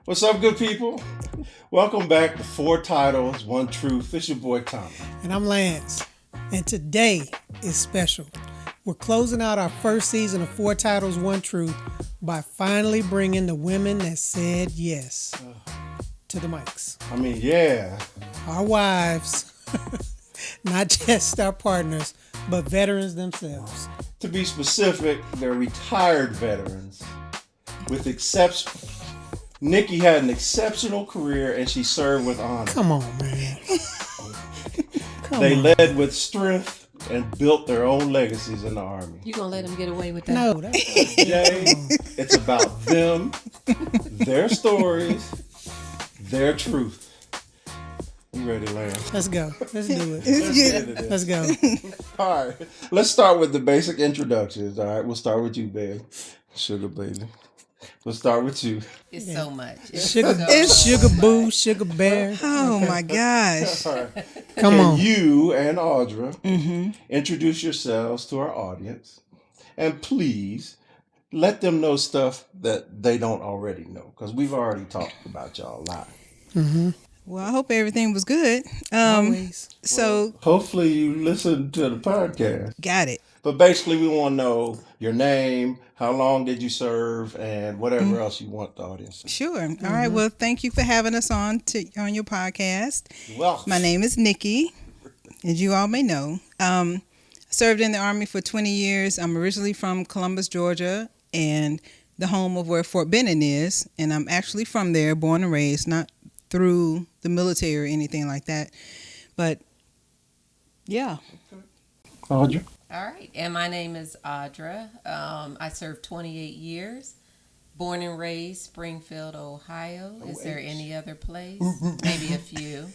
What's up, good people? Welcome back to Four Titles, One Truth. It's your boy Tommy. And I'm Lance. And today is special. We're closing out our first season of Four Titles, One Truth by finally bringing the women that said yes to the mics. Yeah. Our wives, not just our partners, but veterans themselves. To be specific, they're retired veterans with exception. Nikki had an exceptional career and she served with honor. Come on, man. They led with strength and built their own legacies in the Army. You gonna let them get away with that? No, that's Jay, it's about them, their stories, their truth. You ready, Lance? Let's go. Let's do it. Let's go. All right. Let's start with the basic introductions. All right. We'll start with you, babe. Sugar baby. We'll start with you. It's so much. Sugar Boo, Sugar Bear. Oh my gosh. All right. Come Can on. you and Audra introduce yourselves to our audience? And please let them know stuff that they don't already know. Because we've already talked about y'all a lot. Well, I hope everything was good. Always. So, Hopefully you listened to the podcast. got it. But basically we want to know your name, how long did you serve, and whatever else you want the audience to know. Sure. All right. Well, thank you for having us on your podcast. Well, My name is Nikki, as you all may know. I served in the Army for 20 years. I'm originally from Columbus, Georgia, and the home of where Fort Benning is. And I'm actually from there, born and raised, not through the military or anything like that. But, yeah. Audra. All right. And my name is Audra. I served 28 years. Born and raised Springfield, Ohio. Is there any other place? Maybe a few.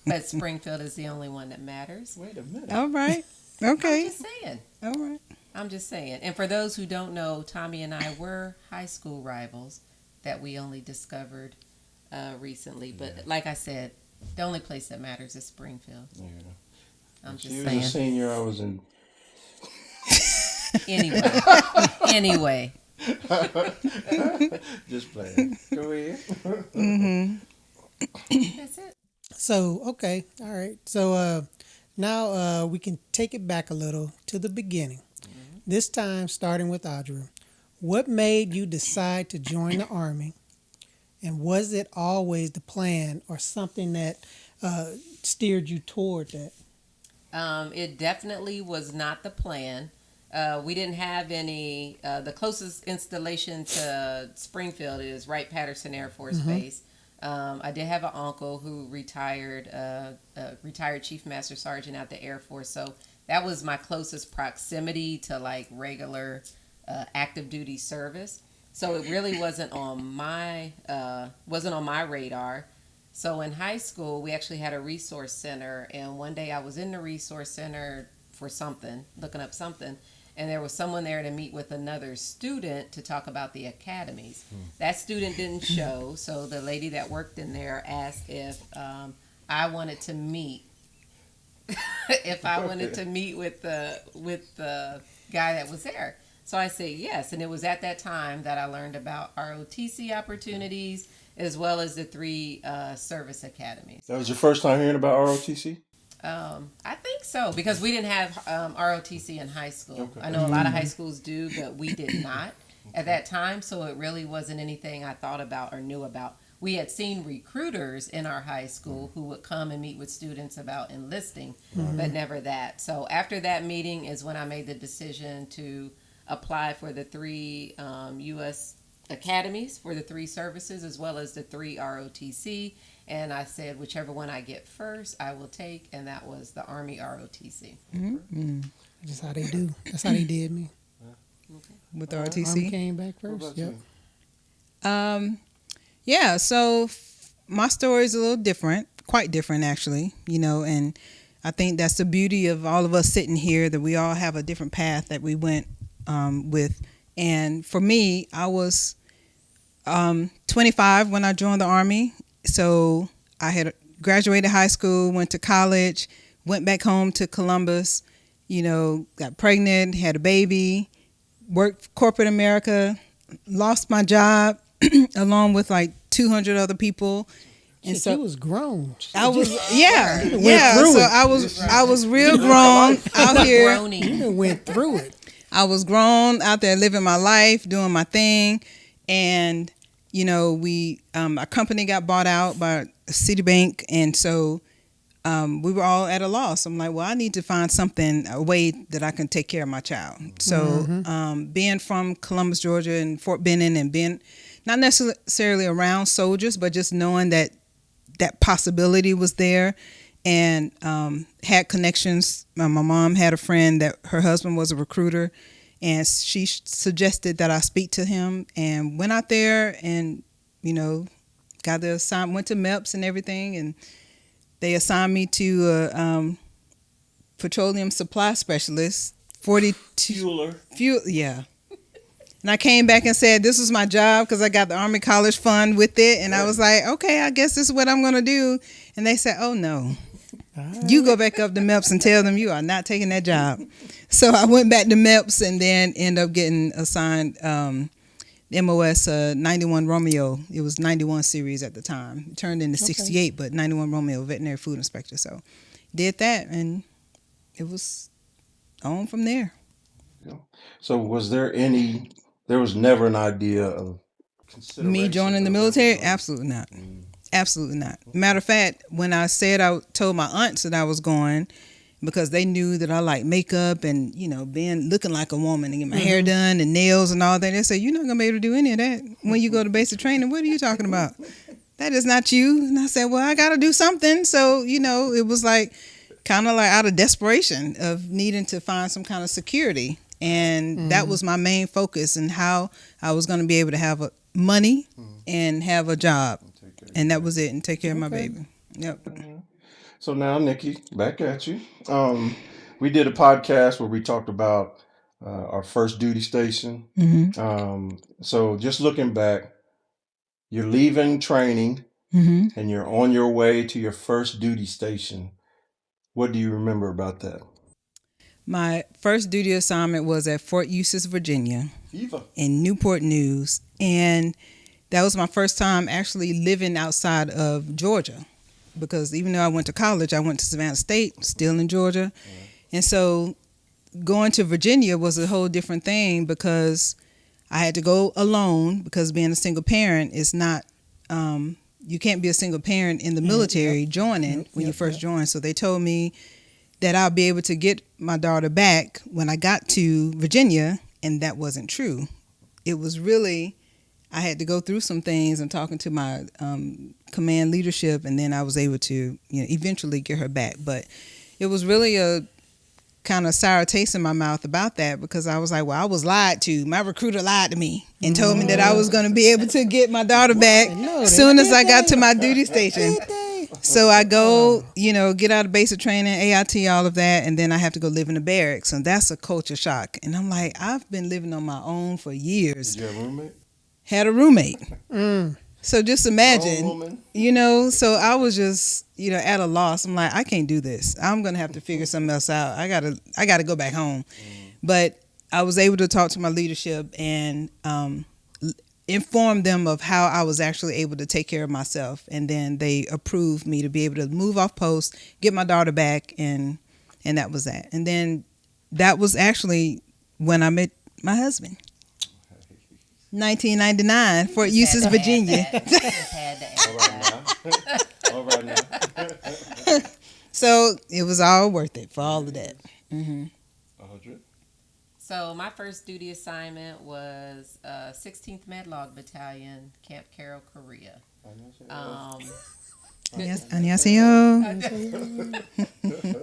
But Springfield is the only one that matters. Wait a minute. All right. I'm Okay. just saying. All right. I'm just saying. And for those who don't know, Tommy and I were high school rivals that we only discovered recently. But like I said, the only place that matters is Springfield. Yeah. I'm just She was saying. a senior. I was in. Anyway. Just playing. Go ahead. That's it. So, okay. All right. So now we can take it back a little to the beginning. This time starting with Audra. What made you decide to join the Army? And was it always the plan or something that steered you toward that? It definitely was not the plan. We didn't have any. The closest installation to Springfield is Wright-Patterson Air Force Base. I did have an uncle who retired Chief Master Sergeant at the Air Force, so that was my closest proximity to like regular active duty service. So it really wasn't on my radar. So in high school, we actually had a resource center, and one day I was in the resource center for something, looking up something, and there was someone there to meet with another student to talk about the academies. That student didn't show, so the lady that worked in there asked if I wanted to meet with the guy that was there. So I said yes, and it was at that time that I learned about ROTC opportunities as well as the 3 service academies. That was your first time hearing about ROTC? I think so, because we didn't have ROTC in high school. Okay. I know a lot of high schools do, but we did not at that time, so it really wasn't anything I thought about or knew about. We had seen recruiters in our high school who would come and meet with students about enlisting, but never that. So after that meeting is when I made the decision to apply for the 3 U.S. academies for the 3 services as well as the 3 ROTC. And I said, whichever one I get first, I will take. And that was the Army ROTC. That's how they do. That's how they did me. With the Army RTC. came back What first. about Yep. you? Yeah, so my story is a little different, quite different actually, and I think that's the beauty of all of us sitting here, that we all have a different path that we went with. And for me, I was 25 when I joined the Army. So I had graduated high school, went to college, went back home to Columbus, got pregnant, had a baby, worked corporate America, lost my job along with like 200 other people. And Shit, so you was grown. I was, through So it. I was real grown out here. Groaning. You done went through it. I was grown out there living my life, doing my thing. And, you know, our company got bought out by Citibank. And so we were all at a loss. I'm like, well, I need to find a way that I can take care of my child. So being from Columbus, Georgia and Fort Benning and being not necessarily around soldiers, but just knowing that possibility was there and had connections. My mom had a friend that her husband was a recruiter, and she suggested that I speak to him, and went out there and, you know, got the assignment, went to MEPS and everything, and they assigned me to a petroleum supply specialist, 42 fuel, yeah. And I came back and said, this was my job because I got the Army College Fund with it. And I was like, okay, I guess this is what I'm going to do. And they said, oh, no. You go back up to MEPS and tell them you are not taking that job. So I went back to MEPS and then ended up getting assigned MOS 91 Romeo. It was 91 series at the time. It turned into 68, but 91 Romeo, veterinary food inspector. So did that, and it was on from there. So was there never an idea of Me joining the military? Absolutely not. Absolutely not. Matter of fact, when I told my aunts that I was going, because they knew that I like makeup and, you know, looking like a woman and get my hair done and nails and all that, they said, you're not going to be able to do any of that when you go to basic training. What are you talking about? That is not you. And I said, well, I got to do something. So, you know, it was like kind of like out of desperation of needing to find some kind of security. And that was my main focus, and how I was going to be able to have money and have a job. And that was it, and take care of my baby. Yep. So now, Nikki, back at you. We did a podcast where we talked about our first duty station. So just looking back, you're leaving training and you're on your way to your first duty station. What do you remember about that? My first duty assignment was at Fort Eustis, Virginia, Eva. in Newport News. And that was my first time actually living outside of Georgia, because even though I went to college, I went to Savannah State, still in Georgia. And so going to Virginia was a whole different thing, because I had to go alone, because being a single parent is not, you can't be a single parent in the military joining when you first join. So they told me that I'll be able to get my daughter back when I got to Virginia, and that wasn't true. It was really, I had to go through some things and talking to my command leadership, and then I was able to, you know, eventually get her back. But it was really a kind of sour taste in my mouth about that, because I was like, well, I was lied to. My recruiter lied to me and told me that I was going to be able to get my daughter back as soon as I got to my duty station. So I go, you know, get out of basic training, AIT, all of that, and then I have to go live in the barracks, and that's a culture shock. And I'm like, I've been living on my own for years. Did you have a roommate? Had a roommate. So just imagine, you know, so I was just, you know, at a loss. I'm like, I can't do this. I'm going to have to figure something else out. I got to go back home. But I was able to talk to my leadership and inform them of how I was actually able to take care of myself. And then they approved me to be able to move off post, get my daughter back, and that was that. And then that was actually when I met my husband. 1999, Fort Eustis, Virginia. All right now. So it was all worth it for all of that. Audra? So my first duty assignment was 16th Medlog Battalion, Camp Carroll, Korea. 안녕하세요.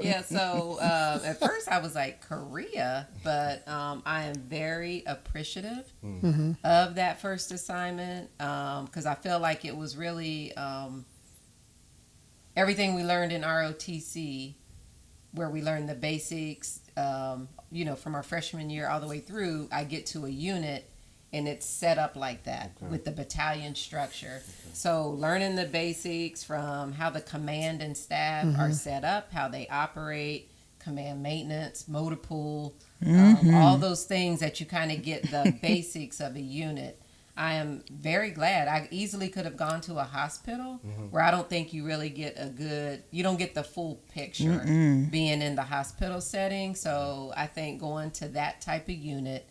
Yeah, so at first I was like, Korea, but I am very appreciative of that first assignment, because I feel like it was really everything we learned in ROTC, where we learned the basics, you know, from our freshman year all the way through. I get to a unit and it's set up like that with the battalion structure. So learning the basics from how the command and staff are set up, how they operate, command maintenance, motor pool, all those things that you kind of get the basics of a unit. I am very glad. I easily could have gone to a hospital where I don't think you really get you don't get the full picture being in the hospital setting. So I think going to that type of unit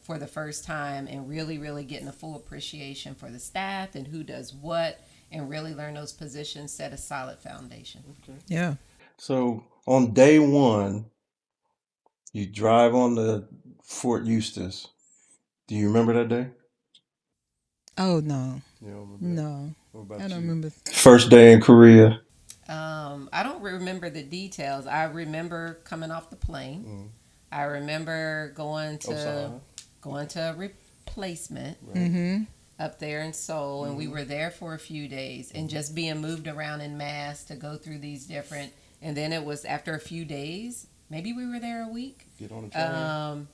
for the first time and really, really getting a full appreciation for the staff and who does what and really learn those positions set a solid foundation. Okay. Yeah. So on day one, you drive on to Fort Eustis. Do you remember that day? Oh no, You don't remember that? no, What about I don't you? remember. First day in Korea. I don't remember the details. I remember coming off the plane. I remember going to a replacement up there in Seoul, and we were there for a few days, and just being moved around in mass to go through these different. And then it was after a few days, maybe we were there a week. Get on the train.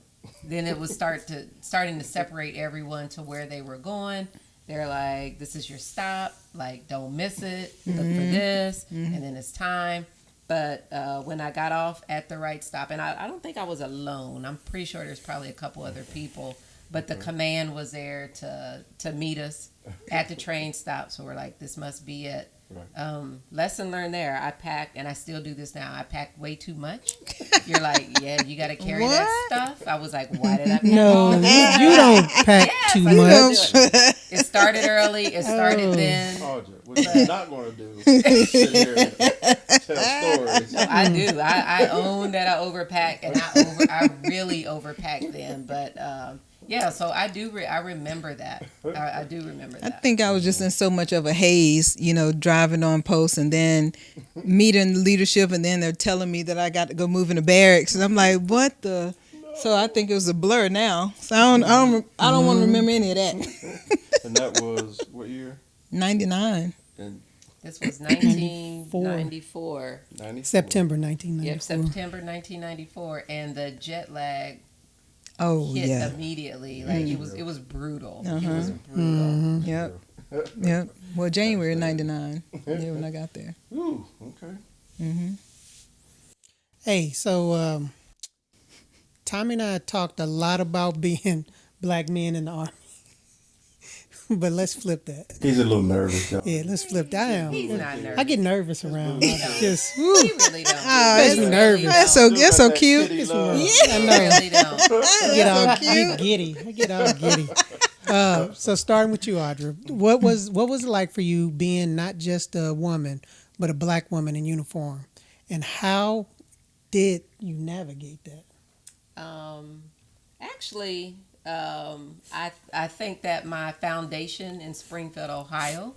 Then it was starting to separate everyone to where they were going. They're like, this is your stop. Like, don't miss it. Look for this. And then it's time. But when I got off at the right stop, and I don't think I was alone. I'm pretty sure there's probably a couple other people. But the command was there to meet us at the train stop. So we're like, this must be it. Right. Lesson learned there. I packed, and I still do this now. I packed way too much. You're like, yeah, you got to carry that stuff. I was like, why did I pack all No, this? you don't pack too I much. still do it. It started early. It started then. Audra, what you're not going to do is sit here and tell stories. I do. I own that I overpack, and I really overpack then. But yeah, so I do. I remember that. I do remember I that. think I was just in so much of a haze, driving on post and then meeting the leadership, and then they're telling me that I got to go move in the barracks, and I'm like, what the? So I think it was a blur now. So I don't want to remember any of that. And that was what year? 99. And This was 1994. 94. September 1994. Yep, September 1994, and the jet lag Oh hit yeah. immediately. Like it was brutal. It Uh-huh. was brutal. Yep. Yep. Well, January 99. Yeah, when I got there. Ooh, okay. Hey, so Tommy and I talked a lot about being black men in the Army. But let's flip that. He's a little nervous, y'all. Yeah, let's flip that. I am. He's not nervous. I get nervous around. Just, He really don't. makes me nervous. That's so cute. Kitty It's love. I know. Really don't. I get giddy. I get all giddy. So starting with you, Audra, what was it like for you being not just a woman, but a black woman in uniform, and how did you navigate that? Actually, I think that my foundation in Springfield, Ohio,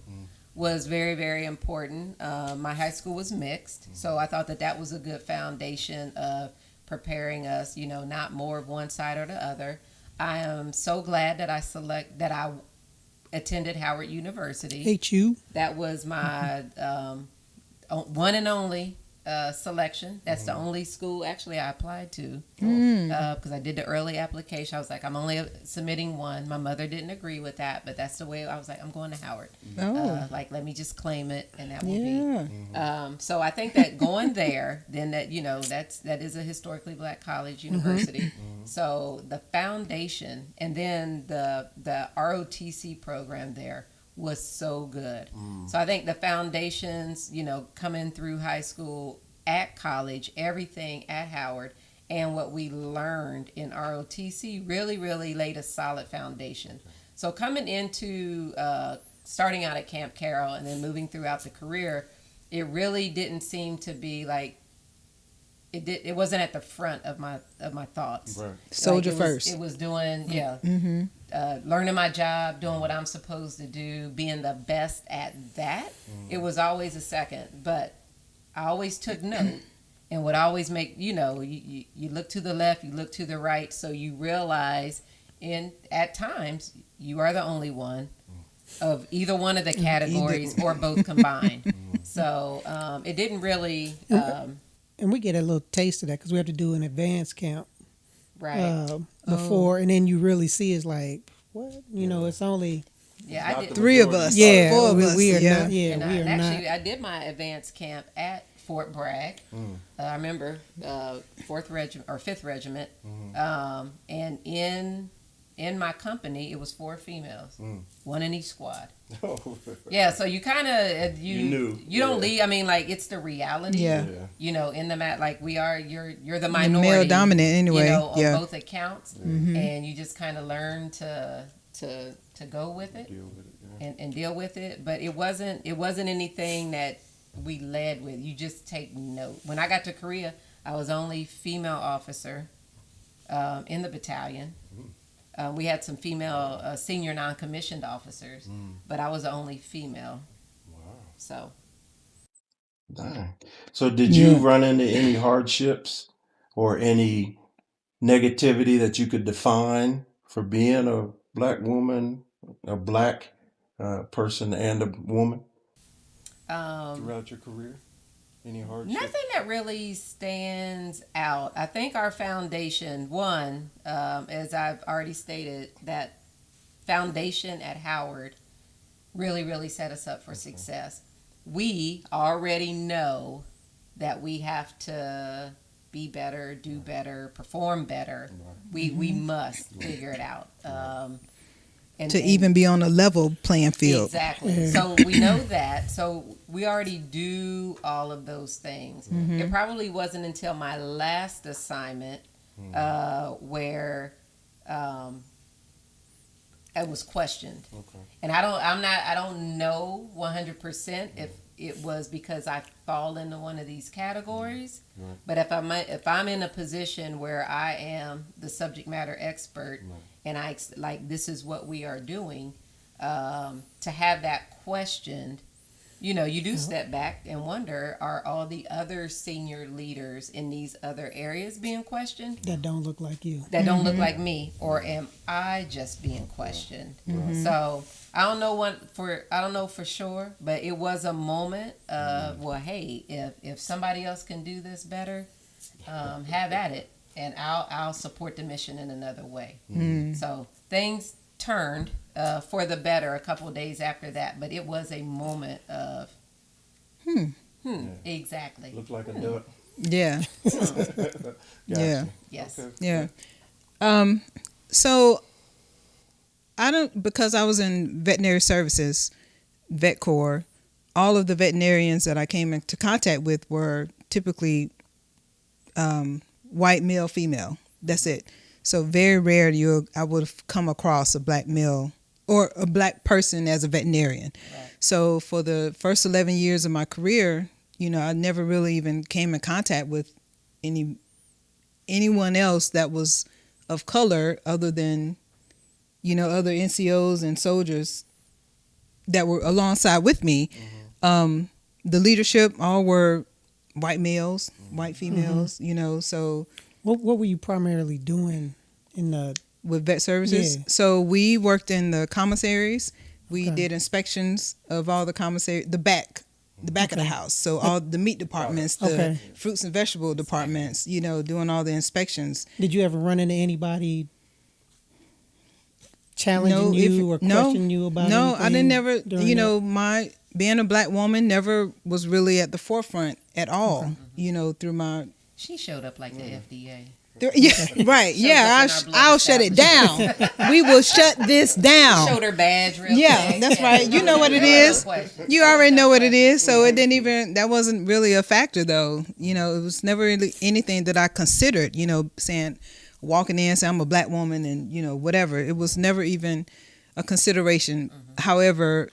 was very, very important. My high school was mixed, so I thought that was a good foundation of preparing us. Not more of one side or the other. I am so glad that I attended Howard University. HU. That was my one and only selection. That's the only school actually I applied to because I did the early application. I was like, I'm only submitting one. My mother didn't agree with that, but that's the way I was like, I'm going to Howard. Oh. Let me just claim it, and that will Yeah. be. So I think that going there, then that that is a historically black college university. So the foundation, and then the ROTC program there was so good. So I think the foundations, coming through high school, at college, everything at Howard, and what we learned in ROTC really, really laid a solid foundation. So coming into starting out at Camp Carroll and then moving throughout the career, it really didn't seem to be like it wasn't at the front of my thoughts. Right. Soldier It first. was doing learning my job, doing what I'm supposed to do, being the best at that. It was always a second, but I always took note and would always make, you look to the left, you look to the right, so you realize at times you are the only one of either one of the categories or both combined. So it didn't really... And we get a little taste of that because we have to do an advanced camp right. before, and then you really see it's like, what? It's only... Yeah, I did. 3 of us. Yeah, 4 of us. we are Yeah. not. Yeah, And we are actually, not. I did my advanced camp at Fort Bragg. I remember 4th Regiment or 5th Regiment, and in in my company, it was 4 females, Mm. one in each squad. Oh. Yeah, so you kind of You knew. you don't Yeah. leave. I mean, like it's the reality. Yeah. Yeah. You know, in the like we are, you're the You're minority. male dominant anyway. You know, on Yeah. both accounts, and you just kind of learn to go with it Deal with it. Yeah. and deal with it. But it wasn't anything that we led with. You just take note. When I got to Korea, I was only female officer in the battalion. We had some female senior non-commissioned officers, but I was the only female. Wow. So Dang. So did you Yeah. run into any hardships or any negativity that you could define for being a black woman, a black person and a woman throughout your career? Any hardships? nothing that really stands out. I think our foundation, one, as I've already stated, that foundation at Howard really set us up for success. We already know that we have to be better, do better, perform better. We must figure it out. To even be on a level playing field. Exactly. So we know that. So we already do all of those things. It probably wasn't until my last assignment where it was questioned. Okay. And I don't know 100% if it was because I fall into one of these categories. Right. But if I'm in a position where I am the subject matter expert, Right. and I like this is what we are doing, to have that questioned, you do step back and wonder: are all the other senior leaders in these other areas being questioned? That don't look like you. That don't look like me, or am I just being questioned? So I don't know for sure, but it was a moment of, well, hey, if somebody else can do this better, have at it, and I'll support the mission in another way. So things turned for the better a couple of days after that, but it was a moment of exactly. Looked like a duck. Yeah. Gotcha. Yeah. Yes. Okay. Yeah. So because I was in veterinary services, vet corps, all of the veterinarians that I came into contact with were typically white male, female. That's it. So very rare I would have come across a black male or a black person as a veterinarian. Right. So for the first 11 years of my career, I never really even came in contact with anyone else that was of color other than, other NCOs and soldiers that were alongside with me. The leadership all were white males, white females, so. What were you primarily doing in the with vet services? Yeah. So we worked in the commissaries. We Okay. did inspections of all the commissary, the back of the house. So all the meat departments, the Okay. fruits and vegetable departments, doing all the inspections. Did you ever run into anybody challenging No, you or questioning you about No, I didn't never, during that? my being a black woman never was really at the forefront at all, through my She showed up like the FDA. yeah, right. Yeah, up in our blood I'll shut it down. We will shut this down. Showed her badge real Yeah, quick. that's right. You know what it is. You already know what it is. So that wasn't really a factor though. It was never really anything that I considered, saying, walking in, saying I'm a black woman and, whatever. It was never even a consideration. However,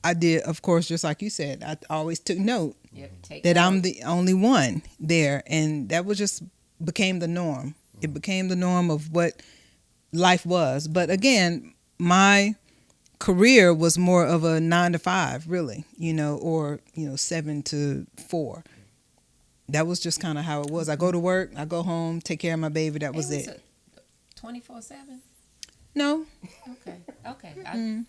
I did, of course, just like you said, I always took note that I'm the only one there. And that was just became the norm. It became the norm of what life was. But again, my career was more of a 9 to 5, really, or 7 to 4. That was just kind of how it was. I go to work, I go home, take care of my baby. That was it. 24/7. No, Okay. Okay. Okay.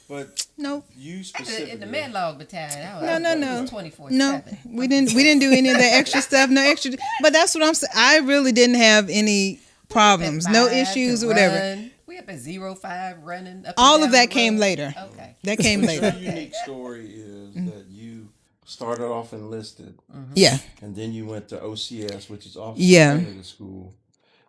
But no, you specifically. In the Medlog Battalion. No. 24/7. no. We didn't do any of that extra stuff. No extra. But that's what I'm saying. I really didn't have any problems, no issues or whatever. We up at 05 running. Up All and of down that the came road. later. Okay. That came Your later. unique story is that you started off enlisted, Yeah. and then you went to OCS, which is Officer Yeah. Candidate School.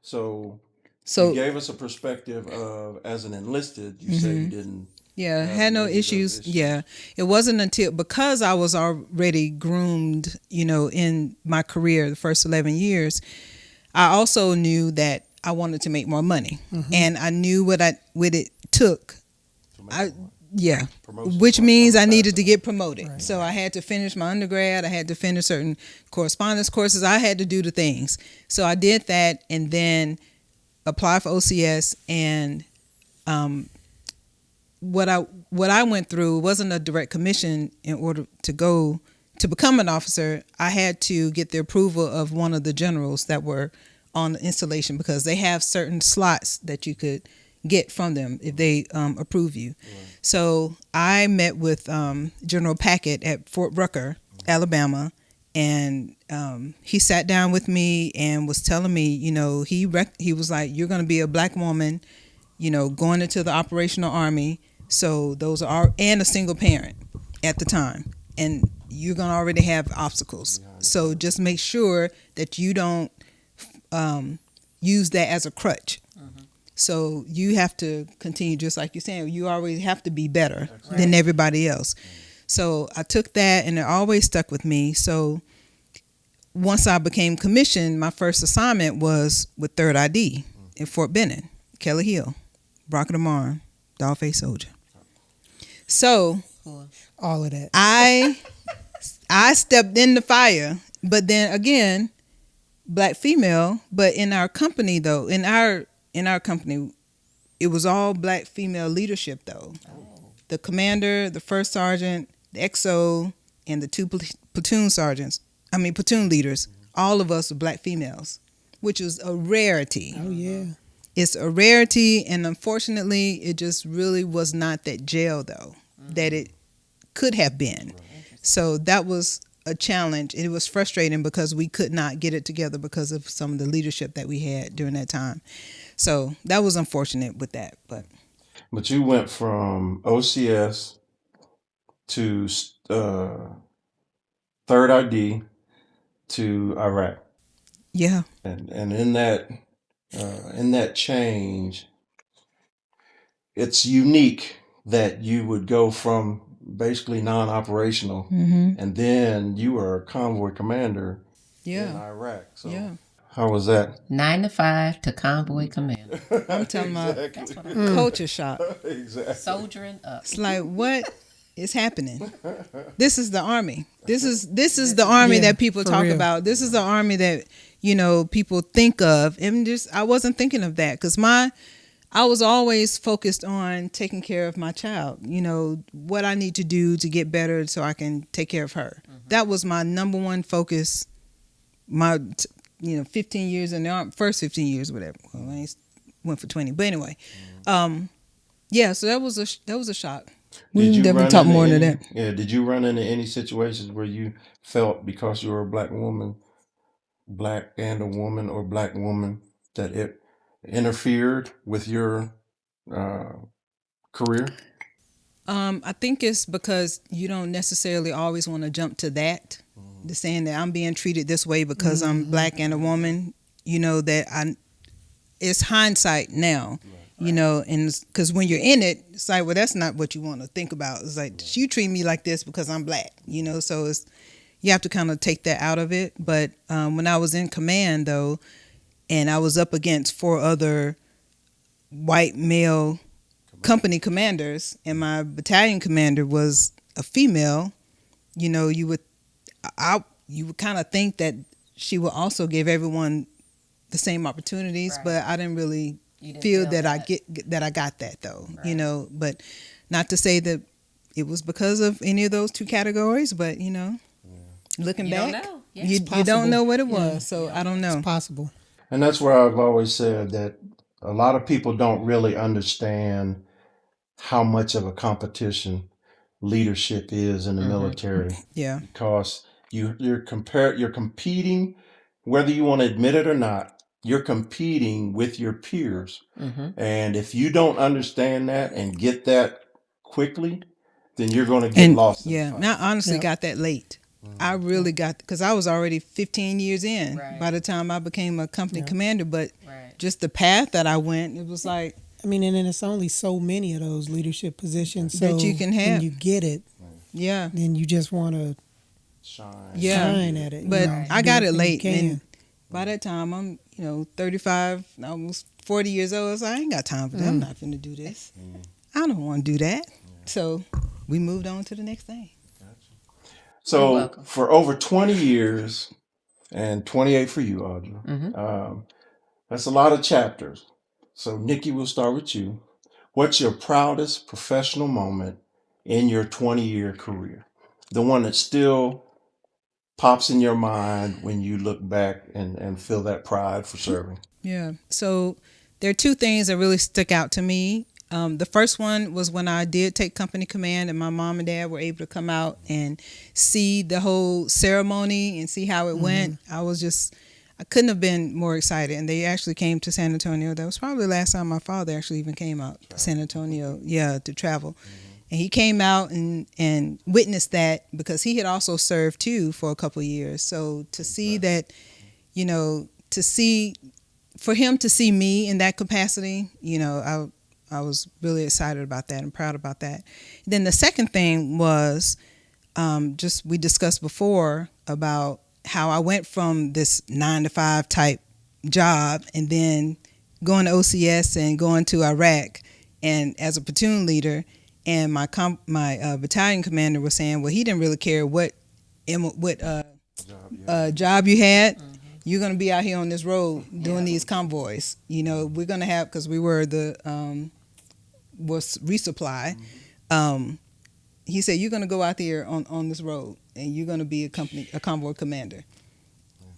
So So you gave us a perspective of, as an enlisted, you said you didn't. yeah, have had no any of those issues. Yeah, it wasn't until because I was already groomed, in my career, the first 11 years. I also knew that I wanted to make more money, and I knew what it took. To make I more. yeah, Promotions which weren't means I coming needed fast to enough. get promoted. So I had to finish my undergrad. I had to finish certain correspondence courses. I had to do the things. So I did that, and then apply for OCS. And what I went through wasn't a direct commission. In order to go to become an officer, I had to get the approval of one of the generals that were on the installation, because they have certain slots that you could get from them if they approve you. So I met with General Packett at Fort Rucker, Alabama, and he sat down with me and was telling me, he was like, "You're going to be a black woman, going into the operational army. So those are, and a single parent at the time, and you're going to already have obstacles. So just make sure that you don't use that as a crutch. So you have to continue, just like you're saying, you always have to be better than everybody else." So I took that, and it always stuck with me. So once I became commissioned, my first assignment was with 3rd ID in Fort Benning, Kelly Hill, Rocket Arm, Dollface Soldier. So All of that. I stepped in the fire, but then again, black female. But in our company, though, in our company, it was all black female leadership, though. The commander, the first sergeant, the XO, and the 2 platoon leaders, all of us were black females, which was a rarity. Oh yeah. It's a rarity, and unfortunately, it just really was not that jail, though, that it could have been. So that was a challenge. It was frustrating because we could not get it together because of some of the leadership that we had during that time. So that was unfortunate with that. But you went from OCS to 3rd ID to Iraq, Yeah. and in that change, it's unique that you would go from basically non-operational, and then you were a convoy commander in Iraq. So how was that? 9 to 5 to convoy commander. I'm talking about That's what I'm culture shock. Exactly. soldiering up. It's like, what is happening? This is the army. This is the army that people for talk real. about. This is the army that people think of, and I wasn't thinking of that, because I was always focused on taking care of my child. What I need to do to get better so I can take care of her. That was my number one focus. My 15 years in the army, first 15 years, whatever. Well, I went for 20, but anyway, so that was a shock. We Did can you definitely run talk into more into any- that. Yeah. Did you run into any situations where you felt, because you were a black woman, black and a woman, or black woman, that it interfered with your career? I think it's because you don't necessarily always want to jump to that, the saying that I'm being treated this way because I'm black and a woman. It's hindsight now. And because when you're in it, it's like, well, that's not what you want to think about. It's like, you treat me like this because I'm black, so you have to kind of take that out of it. But when I was in command, though, and I was up against 4 other white male company commanders, and my battalion commander was a female, you would kind of think that she would also give everyone the same opportunities, but I didn't really feel that I got that, though. But not to say that it was because of any of those 2 categories, but looking You back, don't know. Yeah. you possible. don't know what it was. So I don't know. It's possible. And that's where I've always said that a lot of people don't really understand how much of a competition leadership is in the military, Yeah. because you're competing, whether you want to admit it or not. You're competing with your peers, and if you don't understand that and get that quickly, then you're going to get lost. Yeah, in the and I fight. honestly got that late. I really got, because I was already 15 years in Right. by the time I became a company commander. But Right. just the path that I went. It was like, I mean, and then it's only so many of those leadership positions so that you can when have. you get it, Yeah. then you just want to Shine. Yeah. shine at it. But I got it do late, everything you and by that time I'm 35, almost 40 years old. So I ain't got time for that. I'm not finna do this. I don't want to do that. So we moved on to the next thing. You're So welcome. for over 20 years, and 28 for you, Audra, that's a lot of chapters. So Nikki, we'll start with you. What's your proudest professional moment in your 20-year career? The one that still pops in your mind when you look back and feel that pride for serving. Yeah. So there are two things that really stuck out to me. The first one was when I did take company command and my mom and dad were able to come out and see the whole ceremony and see how it went. I couldn't have been more excited. And they actually came to San Antonio. That was probably the last time my father actually even came out to San Antonio, to travel. And he came out and witnessed that because he had also served too for a couple of years. So to see that, for him to see me in that capacity, I was really excited about that and proud about that. Then the second thing was we discussed before about how I went from this 9-to-5 type job and then going to OCS and going to Iraq and as a platoon leader. And my battalion commander was saying, well, he didn't really care what job you had. You're going to be out here on this road doing these convoys. We're going to have, because we were was resupply. He said, you're going to go out there on this road and you're going to be a convoy commander.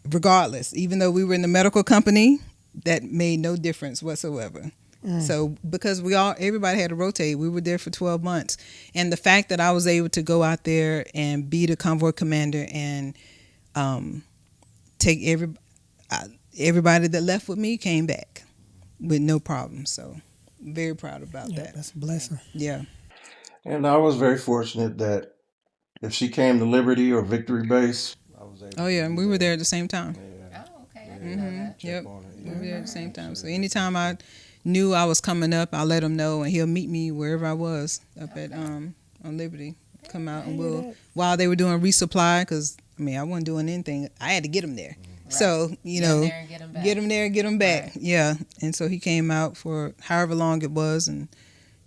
Regardless, even though we were in the medical company, that made no difference whatsoever. So because everybody had to rotate, we were there for 12 months. And the fact that I was able to go out there and be the convoy commander and take everybody that left with me came back with no problem. So very proud about that. That's a blessing. Yeah. And I was very fortunate that if she came to Liberty or Victory Base, I was able Oh, yeah, and we were there at the same time. Oh, okay. I didn't know that. Yep. on it. We were there at the same time. So anytime I knew I was coming up, I'll let him know, and he'll meet me wherever I was up at on Liberty. Come out and while they were doing resupply, because I wasn't doing anything. I had to get him there. Right. So Get 'em there and get 'em back. get him there and get him back. Right. Yeah, and so he came out for however long it was, and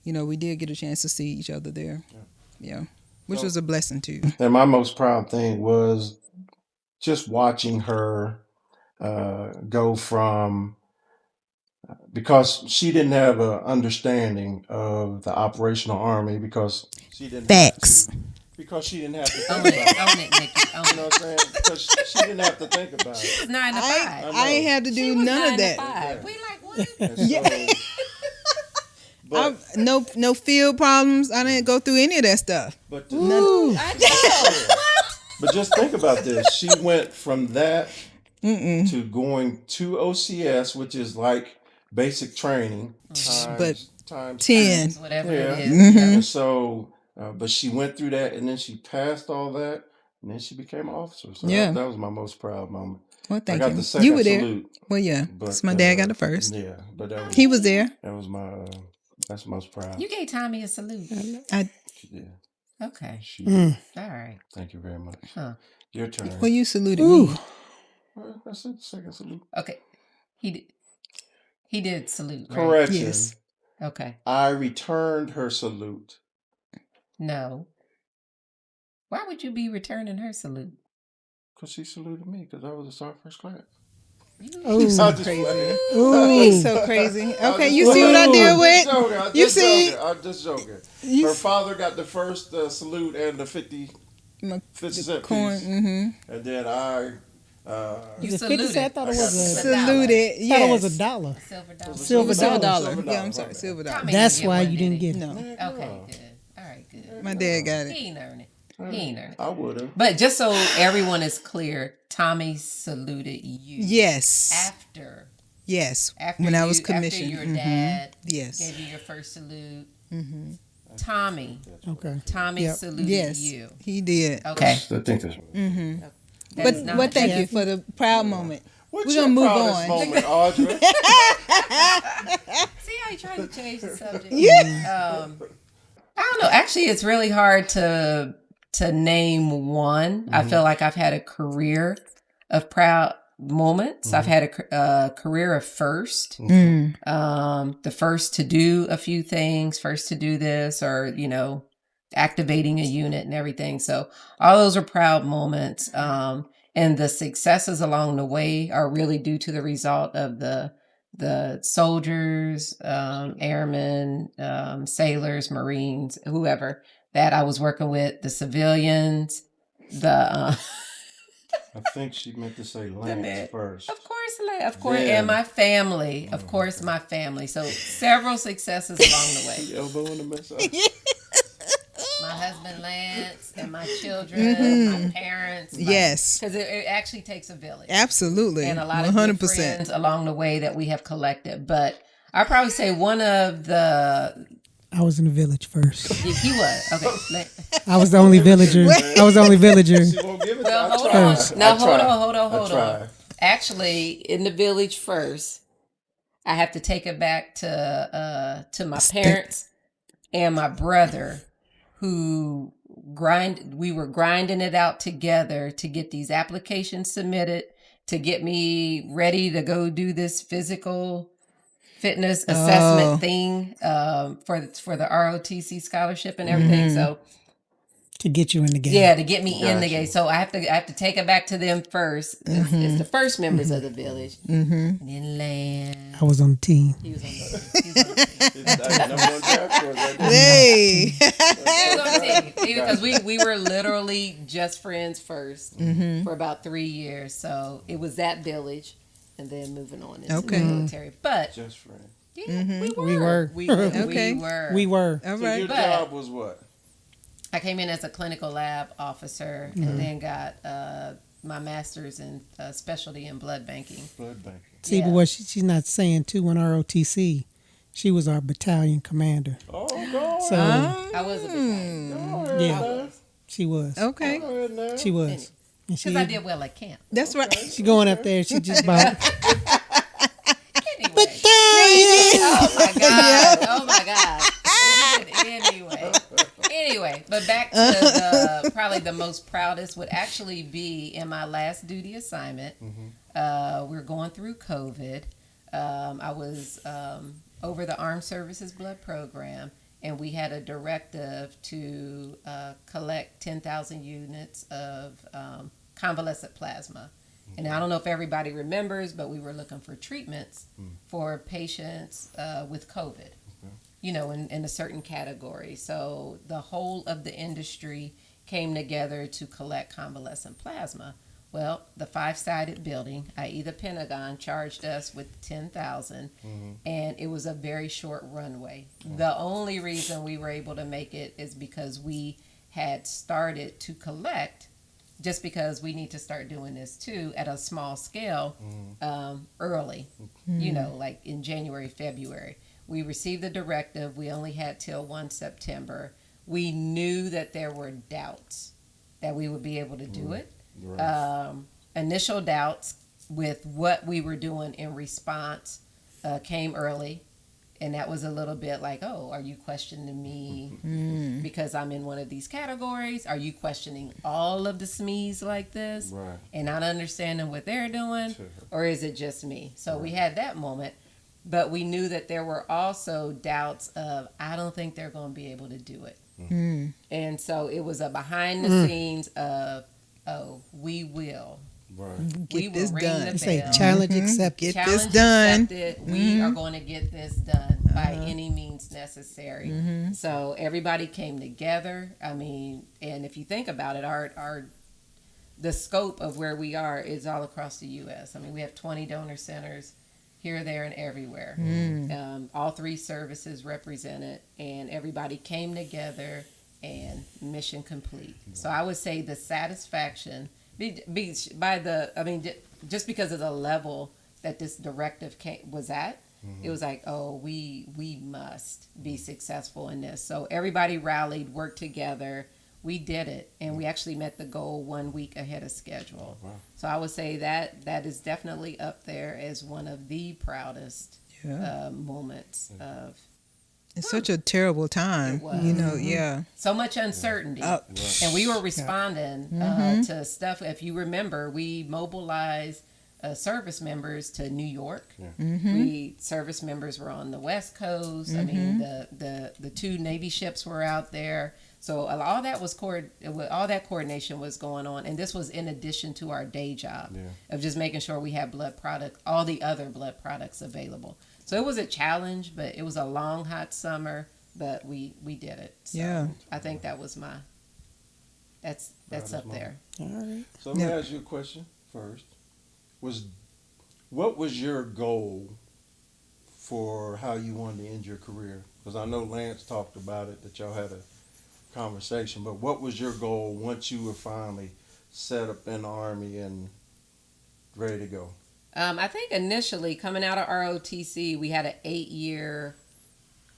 we did get a chance to see each other there. Yeah, which was a blessing too. And my most proud thing was just watching her go from, because she didn't have an understanding of the operational army because she didn't Facts. have to, because she didn't have to think Own about it, it. own it, Nikki. Own You know it. what I'm saying? Because she didn't have to think about it. It was 9 to 5. I ain't had to She do was none 9 of to that. 5. We like what? And so, but, No field problems. I didn't go through any of that stuff. but, I know. but just think about this. She went from that to going to OCS, which is like basic training, times 10. Whatever Yeah. it is. And so, but she went through that, and then she passed all that, and then she became an officer. So Yeah. that was my most proud moment. Well, I thank got you. the second You were there. salute. Well, yeah. But, 'Cause my dad got the first. Yeah, but that was He was there. that's most proud. You gave Tommy a salute. Yeah, Okay. she. All right. Thank you very much. Huh. Your turn. Well, you saluted me. Well, that's it. Second salute. Okay. He did salute, right? Correction. Yes. Okay. I returned her salute. No. Why would you be returning her salute? Because she saluted me because I was a sergeant first class. Oh, He's so I'm just crazy. playing. He's so crazy. Okay, you see what I deal with? I'm You just see? joking. I'm just joking. You Her father got the first salute and the 50 cent coin. piece. Mm-hmm. And then I... You was it 50 saluted. cents? I thought it was a Saluted. I thought it was Yes. a dollar. Silver dollar. Silver Silver dollar. dollar. Yeah, I'm sorry. Silver dollar. Tommy That's didn't get why one, you did didn't he? get it. No, Okay, good. All right, good. my dad got it. He ain't earn it. He ain't earn it. I would have. But just so everyone is clear, Tommy saluted you. Yes. After When I was commissioned. After your dad Yes. gave you your first salute. Mm-hmm. Tommy Okay. Tommy saluted Yes. you. He did. Okay. I think that's... That is not- But thank you for the proud moment. What's We're your gonna move proudest on. moment, Audra? See how you trying to change the subject? Yeah. I don't know. Actually, it's really hard to name one. I feel like I've had a career of proud moments. I've had a career of first. The first to do a few things, first to do this, or activating a unit and everything. So all those are proud moments. And the successes along the way are really due to the result of the soldiers, airmen, sailors, Marines, whoever that I was working with, the civilians, the I think she meant to say Lance first. of course, and my family, of course, my family. So several successes along the way. Elbow in the mess up. My husband Lance and my children, my parents. Yes. Because it actually takes a village. Absolutely. And a lot of good friends along the way that we have collected. But I'd probably say one of the... I was in the village first. He was. Okay. I was the only villager. I was the only villager. She won't give it to Well, I hold tried. on. Now, I tried. hold I on. tried. Actually, in the village first, I have to take it back to my parents and my brother, who we were grinding it out together to get these applications submitted, to get me ready to go do this physical fitness assessment thing for the ROTC scholarship and everything. So To get you in the game. yeah, to get me in the Gotcha. game. So I have to take it back to them first. It's the first members of the village. And then Land. I was on the team. He was on the team. Number one draft choice right there. Hey. He was on the team. Because we were literally just friends first for about 3 years. So it was that village and then moving on into the military. But Just friend. yeah, we We were. were. We Okay. were. We were. All So right. your But- job was what? I came in as a clinical lab officer and then got my master's in specialty in blood banking. Blood banking. See, but what she's not saying too, when ROTC, she was our battalion commander. Oh, God. So I was a battalion. Go yeah. ahead she was. Okay. now. Go ahead now. She was. And she Because I did well at camp. That's right. she going up there. She just about. Anyway. Oh my God. Oh my God. Anyway, but back to probably the most proudest would actually be in my last duty assignment. We're going through COVID. I was over the Armed Services Blood Program, and we had a directive to collect 10,000 units of convalescent plasma. And I don't know if everybody remembers, but we were looking for treatments for patients with COVID, in a certain category. So the whole of the industry came together to collect convalescent plasma. Well, the 5-sided building, i.e. the Pentagon, charged us with 10,000, and it was a very short runway. The only reason we were able to make it is because we had started to collect, just because we need to start doing this too at a small scale early, like in January, February. We received the directive. We only had till 1 September. We knew that there were doubts that we would be able to do it. Right. Initial doubts with what we were doing in response came early. And that was a little bit like, oh, are you questioning me because I'm in one of these categories? Are you questioning all of the SMEs like this Right. and not understanding what they're doing? Or is it just me? So we had that moment. But we knew that there were also doubts of, I don't think they're going to be able to do it. And so it was a behind the scenes of, oh, we will. Right. We Get will this ring done. the They say bell. challenge accepted. Get this Challenge done. accepted. We are going to get this done by any means necessary. So everybody came together. I mean, and if you think about it, the scope of where we are is all across the U.S. I mean, we have 20 donor centers here, there, and everywhere. All 3 services represented, and everybody came together and mission complete. So I would say the satisfaction just because of the level that this directive was at, it was like, oh, we must be successful in this. So everybody rallied, worked together. we did it, and we actually met the goal 1 week ahead of schedule. Wow. So I would say that is definitely up there as one of the proudest moments of. It's such a terrible time, It was. you know. Yeah. So much uncertainty, and we were responding to stuff. If you remember, we mobilized service members to New York. We service members were on the West Coast. I mean, the 2 Navy ships were out there. So all that was all that coordination was going on, and this was in addition to our day job of just making sure we had blood products, all the other blood products available. So it was a challenge, but it was a long, hot summer, but we did it. So I think that was that's up there. All right. So let me ask you a question first. What was your goal for how you wanted to end your career? Because I know Lance talked about it, that y'all had a conversation, but what was your goal once you were finally set up in the Army and ready to go? I think initially coming out of ROTC, we had an 8-year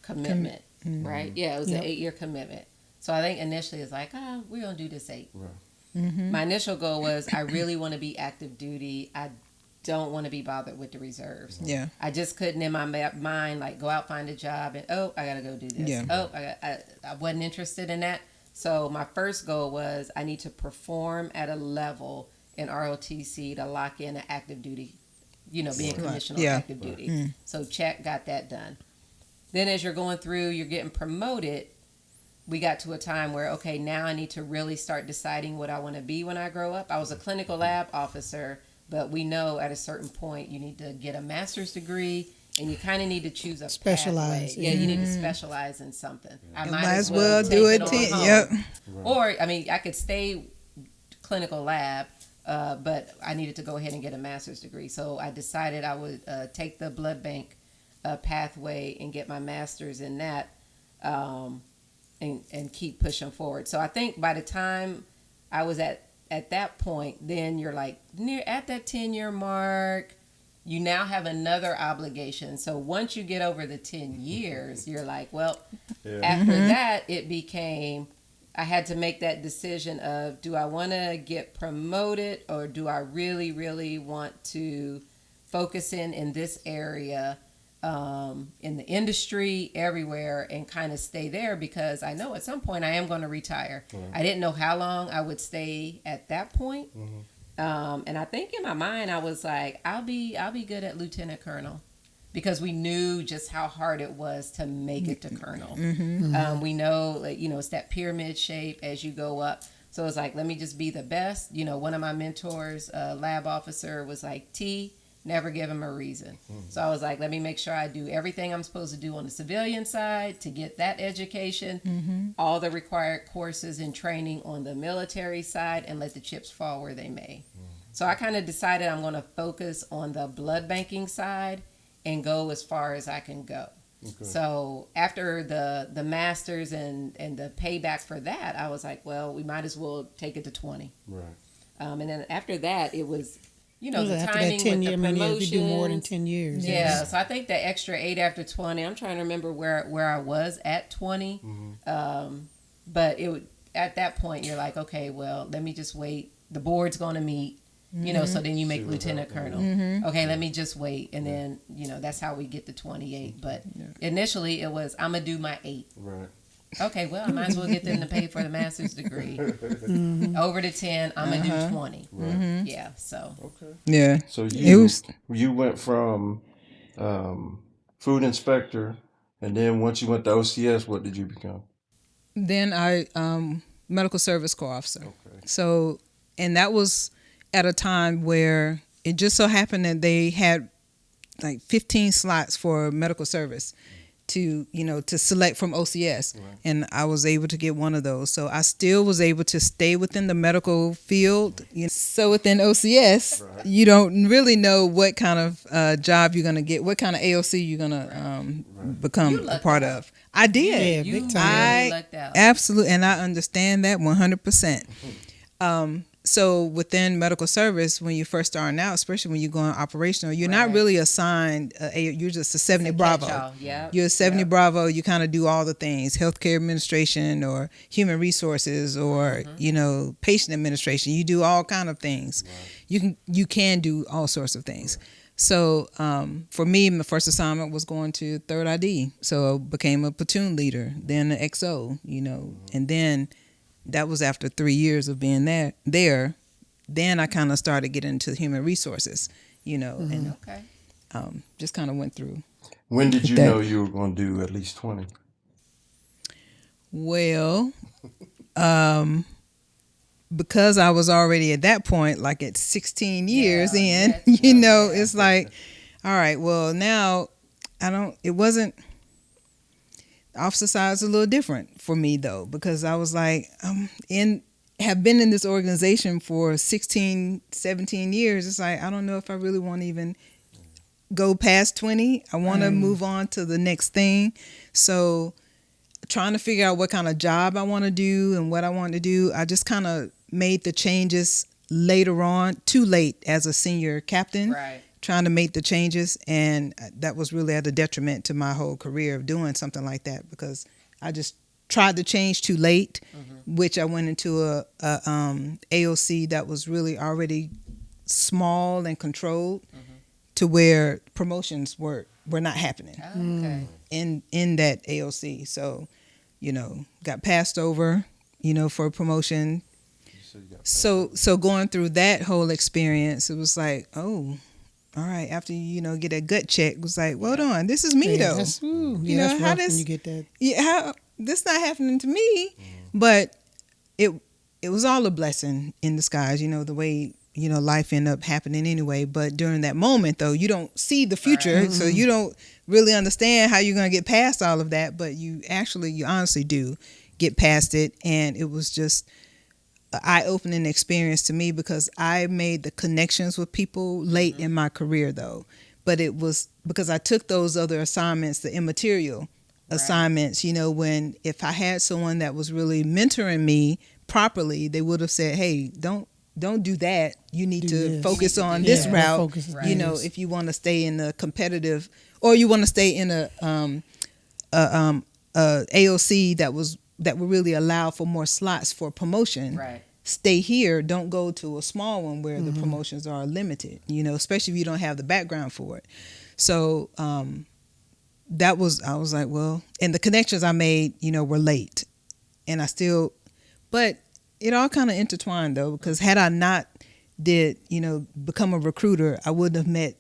commitment, right? Yeah, it was an 8-year commitment. So I think initially it's like, we're going to do this 8. Right. My initial goal was I really want to be active duty. I don't want to be bothered with the reserves. Yeah. I just couldn't in my mind like go out, find a job, and I got to go do this. Yeah. I wasn't interested in that. So my first goal was I need to perform at a level in ROTC to lock in an active duty, being commissioned on active duty. So check, got that done. Then as you're going through, you're getting promoted. We got to a time where, okay, now I need to really start deciding what I want to be when I grow up. I was a clinical lab officer, but we know at a certain point you need to get a master's degree and you kind of need to choose a Specialize. pathway. Yeah, you need to specialize in something. I might as well do it. Yep. Or, I could stay clinical lab, but I needed to go ahead and get a master's degree. So I decided I would take the blood bank pathway and get my master's in that. And keep pushing forward. So I think by the time I was at that point, then you're like at that 10-year mark, you now have another obligation. So once you get over the 10 years, you're like, well, after that, it became, I had to make that decision of, do I want to get promoted or do I really, really want to focus in this area, in the industry, everywhere, and kind of stay there, because I know at some point I am going to retire. I didn't know how long I would stay at that point. And I think in my mind I was like, I'll be good at lieutenant colonel, because we knew just how hard it was to make it to colonel. We know, it's that pyramid shape as you go up. So it's like, let me just be the best. One of my mentors, lab officer, was like, never give him a reason. So I was like, let me make sure I do everything I'm supposed to do on the civilian side to get that education, all the required courses and training on the military side, and let the chips fall where they may. So I kind of decided I'm going to focus on the blood banking side and go as far as I can go. So after the masters and the payback for that, I was like, well, we might as well take it to 20. Right. And then after that, it was, the after timing that 10 with year, the promotions. if you do more than 10 years. Yeah, so I think the extra 8 after 20, I'm trying to remember where I was at 20. But at that point, you're like, okay, well, let me just wait. The board's going to meet, so then you make lieutenant colonel. Okay, let me just wait. And then, that's how we get to 28. But initially it was, I'm going to do my 8. Right. Okay, well, I might as well get them to pay for the master's degree. Over to 10, I'm going to do 20. Right. Yeah, so. Okay. Yeah. So you went from food inspector, and then once you went to OCS, what did you become? Then I medical service corps officer. Okay. So, and that was at a time where it just so happened that they had like 15 slots for medical service to select from OCS. Right. And I was able to get one of those. So I still was able to stay within the medical field. So within OCS, you don't really know what kind of job you're going to get, what kind of AOC you're going to become a part of. I did. Yeah, big time. Absolutely. And I understand that 100%. So within medical service, when you first starting out, especially when you're going operational, you're not really assigned. You're just a 70 Bravo. Yep. You're a 70 Bravo. You kind of do all the things: healthcare administration, or human resources, or patient administration. You do all kind of things. Right. You can do all sorts of things. Right. So for me, my first assignment was going to 3rd ID. So I became a platoon leader, then an XO. And then. That was after 3 years of being there. Then I kind of started getting into human resources, and just kind of went through. When did you know you were going to do at least 20? Well, because I was already at that point, like at 16 years in, it's like, all right, well, now it wasn't. Officer side is a little different for me though, because I was like, have been in this organization for 16, 17 years. It's like, I don't know if I really want to even go past 20. I want to move on to the next thing. So trying to figure out what kind of job I want to do and what I want to do, I just kind of made the changes later on, too late as a senior captain. Right. Trying to make the changes, and that was really at a detriment to my whole career of doing something like that, because I just tried to change too late, which I went into a AOC that was really already small and controlled, to where promotions were not happening in that AOC. So, got passed over, for promotion. So going through that whole experience, it was like, oh. All right, after get a gut check, it was like, well done, this is me though. That's how this, when you get that. Yeah, how this not happening to me, but it was all a blessing in disguise. The way life ended up happening anyway. But during that moment though, you don't see the future, so you don't really understand how you're gonna get past all of that. But you honestly do get past it, and it was just eye-opening experience to me, because I made the connections with people late in my career though, but it was because I took those other assignments, the immaterial assignments, when if I had someone that was really mentoring me properly, they would have said, hey, don't do that, you need to focus on this route, if you want to stay in the competitive, or you want to stay in a AOC that would really allow for more slots for promotion. Right. Stay here. Don't go to a small one where the promotions are limited, especially if you don't have the background for it. So I was like, well, and the connections I made, were late, and but it all kind of intertwined though, because had I not become a recruiter, I wouldn't have met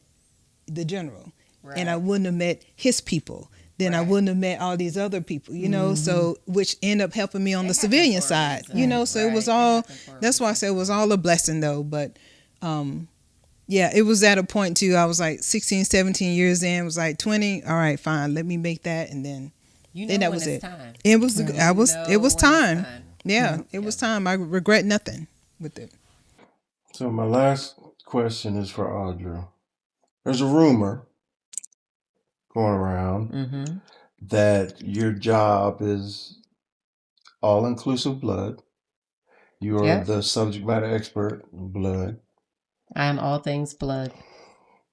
the general, and I wouldn't have met his people. Then I wouldn't have met all these other people, so which end up helping me on the civilian side, so it was all, that's why I said it was all a blessing though. But it was at a point too, I was like 16, 17 years in, was like 20, all right, fine, let me make that, and then that was it. Time. It was it was time. Yeah, it was time. I regret nothing with it. So my last question is for Audra. There's a rumor going around that your job is all-inclusive blood. You are the subject matter expert in blood. I am all things blood.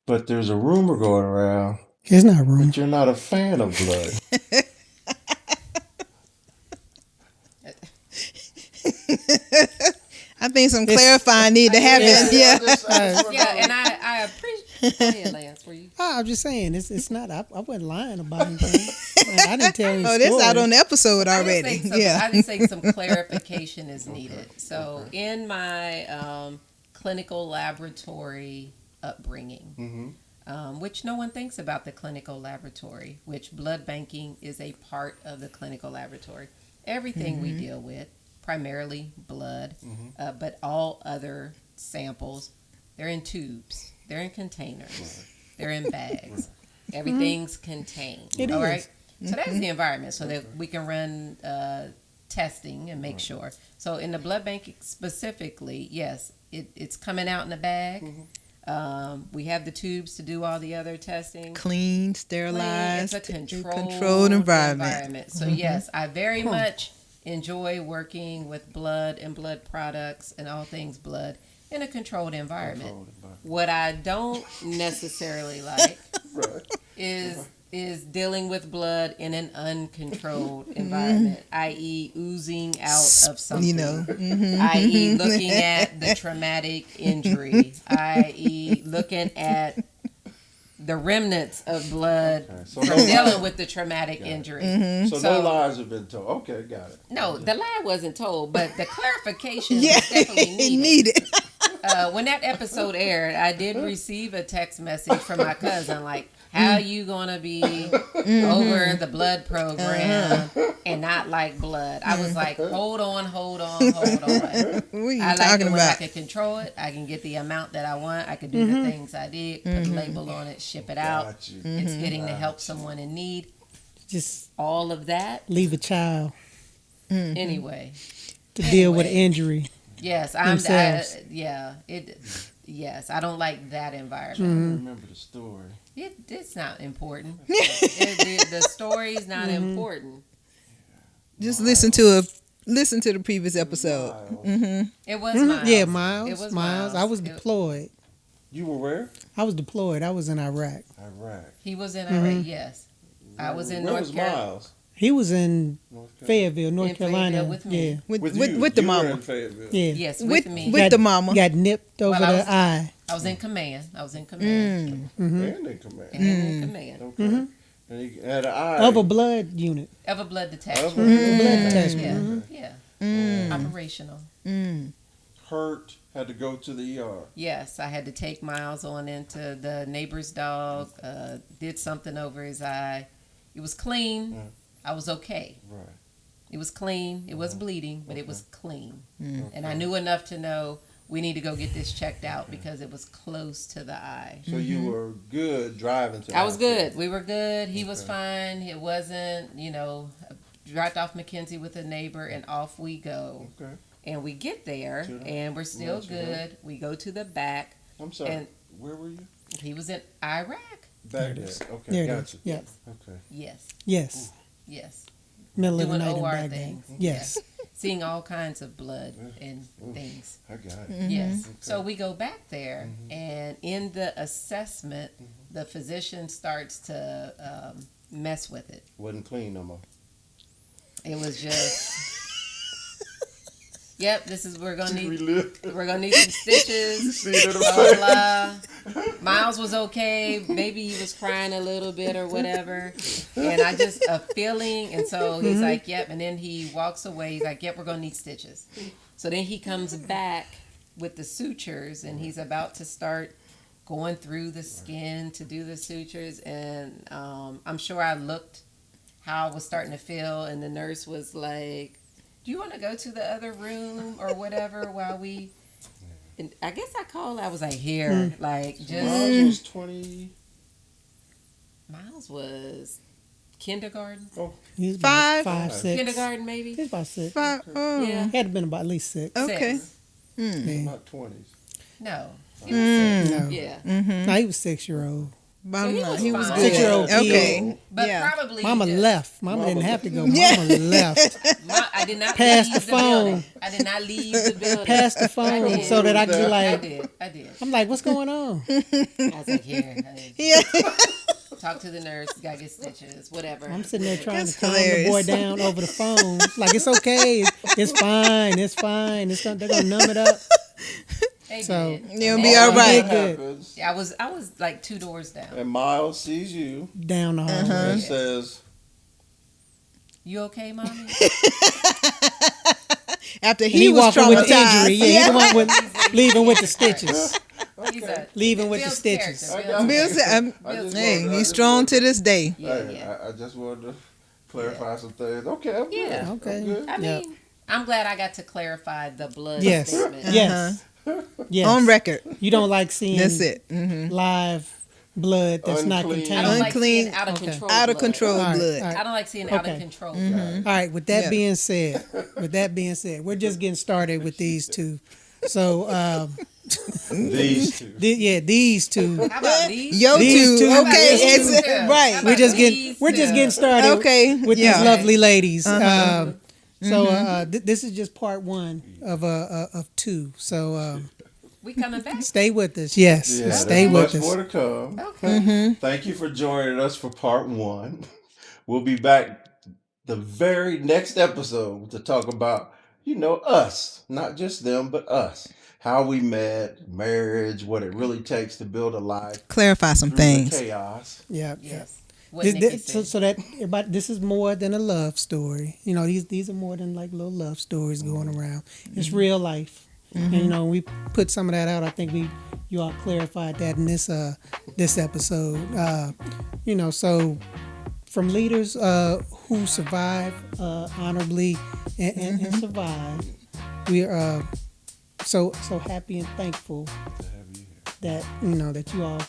But there's a rumor going around. It's not a rumor. That you're not a fan of blood. I think some clarifying need to happen. And I appreciate. Go ahead, Lance. Were you? I'm just saying it's not. I wasn't lying about anything. I didn't tell you. This out on the episode already. I just think some clarification is needed. So in my clinical laboratory upbringing, which no one thinks about the clinical laboratory, which blood banking is a part of the clinical laboratory. Everything we deal with, primarily blood, but all other samples, they're in tubes, they're in containers, they're in bags. Everything's contained. All right? So that's the environment, so that we can run testing and make sure. So in the blood bank specifically, yes, it's coming out in a bag. We have the tubes to do all the other testing. Clean, sterilized. It's a controlled environment. So yes, I very much enjoy working with blood and blood products and all things blood in a controlled environment. What I don't necessarily like Right. is dealing with blood in an uncontrolled environment, i.e., oozing out of something. You know. I.e., looking at the traumatic injury, i.e., looking at the remnants of blood Okay, so from no dealing lies. with the traumatic injury. So no lies have been told. Okay, got it. No, the lie wasn't told, but the clarification Yeah, was definitely needed. needed. When that episode aired, I did receive a text message from my cousin, like, how you gonna be over the blood program and not like blood? I was like, hold on. What are you I like talking it when I about? can control it. I can get the amount that I want. I can do the things I did, put a label on it, ship it out. Got you. It's getting to help someone in need. Just All of that. leave a child Anyway, to deal with Anyway. injury. yes, Themselves. Yes, I don't like that I environment. remember the story. It's not important. The story's not important. Just listen to the previous episode. Miles. It was Miles. Yeah, Miles. It was Miles. I was deployed. You were where? I was deployed. I was in Iraq. Iraq. He was in Iraq. Yes, I was in Where North was Carolina. Miles? He was in North Carolina. Fayetteville, North In Carolina. Fayetteville with me. Yeah. With you. the You were mama. in Fayetteville. Yeah. Yes, With with me. with the mama. Got nipped over Well, I the was- eye. I was in command. And in command. In command Okay. And he had an eye. Of a blood unit. of a blood Of detachment. a blood Blood detachment. detachment. Yeah, operational. Hurt. Had to go to the ER. Yes, I had to take Miles on into the neighbor's dog. Did something over his eye. It was clean. Yeah. I was okay. Right. It was clean. It was bleeding, but it was clean. Okay. And I knew enough to know we need to go get this checked out because it was close to the eye. So you were good driving to I was hospital. good. We were good. He was fine. It wasn't, dropped off Mackenzie with a neighbor and off we go. Okay. And we get there To the and we're still emergency room. good. We go to the back. I'm sorry. And- Where were you? He was in Iraq. Back it there. is. Okay. There it Got is. you. Yeah. Okay. Yes. Yes. Yes. Middle of the Doing night in OR Baghdad. things. Yes. Seeing all kinds of blood and things. I got it. Yes. So we go back there, and in the assessment, the physician starts to mess with it. Wasn't clean no more. It was just, yep. This is we're gonna need Relive. some stitches. See it in the Blah face. blah. Miles was okay. Maybe he was crying a little bit or whatever. And I just a feeling, and so he's like, yep. And then he walks away. He's like, yep, we're gonna need stitches. So then he comes back with the sutures, and he's about to start going through the skin to do the sutures. And I'm sure I looked how I was starting to feel, and the nurse was like, do you want to go to the other room or whatever while we... And I guess I called, I was like, here, like, just... Miles was 20. Miles was kindergarten? He's Five? about 5, 6. Kindergarten, maybe? He's about 6. Oh. Yeah. He had been about at least 6. Okay. 6. Yeah. Not 20s. No. He was 6. No. Yeah. No, he was 6-year-old. Bottom So he line, was he was fine. good. 6-year-old kid. Okay. But Yeah. probably... Mama just- left. Mama Mama didn't have to go. Yeah. Mama left. I did not Pass leave the the phone. building. I did not leave the building. Pass the I phone did. so that I could be I like, did. I did. I'm like, what's going on? I was like, here. Yeah. Talk to the nurse. Gotta get stitches. Whatever. I'm sitting there trying That's to calm the boy hilarious. down over the phone. Like, it's okay. It's fine. It's fine. They're going to numb it up. They So- did. You'll be And all right. That Good. happens. I was like 2 doors down. And Miles sees you Down the hall. and says, You okay, mommy? After And he was walking with the traumatized. injury. Yeah, he the one with, leaving with the stitches. He's a, Leaving with the Bill's stitches. character, I got Bill's Bill character. said, I just hey, wanted- I he's just strong wanted- to this day. Yeah, hey, yeah. I just wanted to clarify some things. Okay, I'm good. Yeah. Okay. I'm good. I Yeah. mean, I'm glad I got to clarify the blood Yes. statement. Yes. Yes. On record. You don't like seeing That's it. Hmm. live blood that's not Unclean. I contained. don't like Unclean. seeing out of Okay. control. Out of blood. control All right, blood. all right. I don't like seeing out Okay. of control Got blood. it. All right, with that Yeah. being said, we're just getting started with these two. So, These two. these two. How about these? Yo, These two. two. Okay. These It's, two. How right. about We're just these getting two? started Okay, with yeah. these lovely ladies. So this is just part one of two. So We coming back. stay with us. Yes, Yeah, stay there's with much more us. to come. Okay. Thank you for joining us for part one. We'll be back the very next episode to talk about, us, not just them, but us. How we met, marriage, what it really takes to build a life Clarify some through the things. chaos. Yeah, Yes. What Nikki said. so that everybody, this is more than a love story. These are more than like little love stories going around. It's real life. And we put some of that out. I think you all clarified that in this episode. So from leaders who survive honorably and survive, we are so happy and thankful that that you all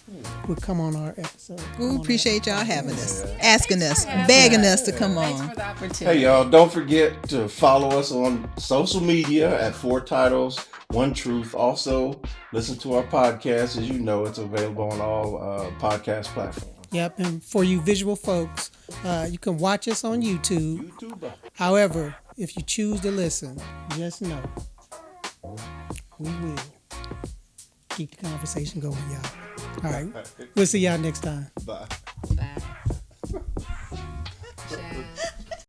would come on our episode. We appreciate y'all having us, Yeah. asking Thanks us, for having begging us. us to come Thanks on. for the opportunity. Hey, y'all, don't forget to follow us on social media at 4 Titles, 1 Truth. Also, listen to our podcast. As you know, it's available on all podcast platforms. Yep, and for you visual folks, you can watch us on YouTube. YouTuber. However, if you choose to listen, just know we will keep the conversation going, y'all. All right, we'll see y'all next time. Bye.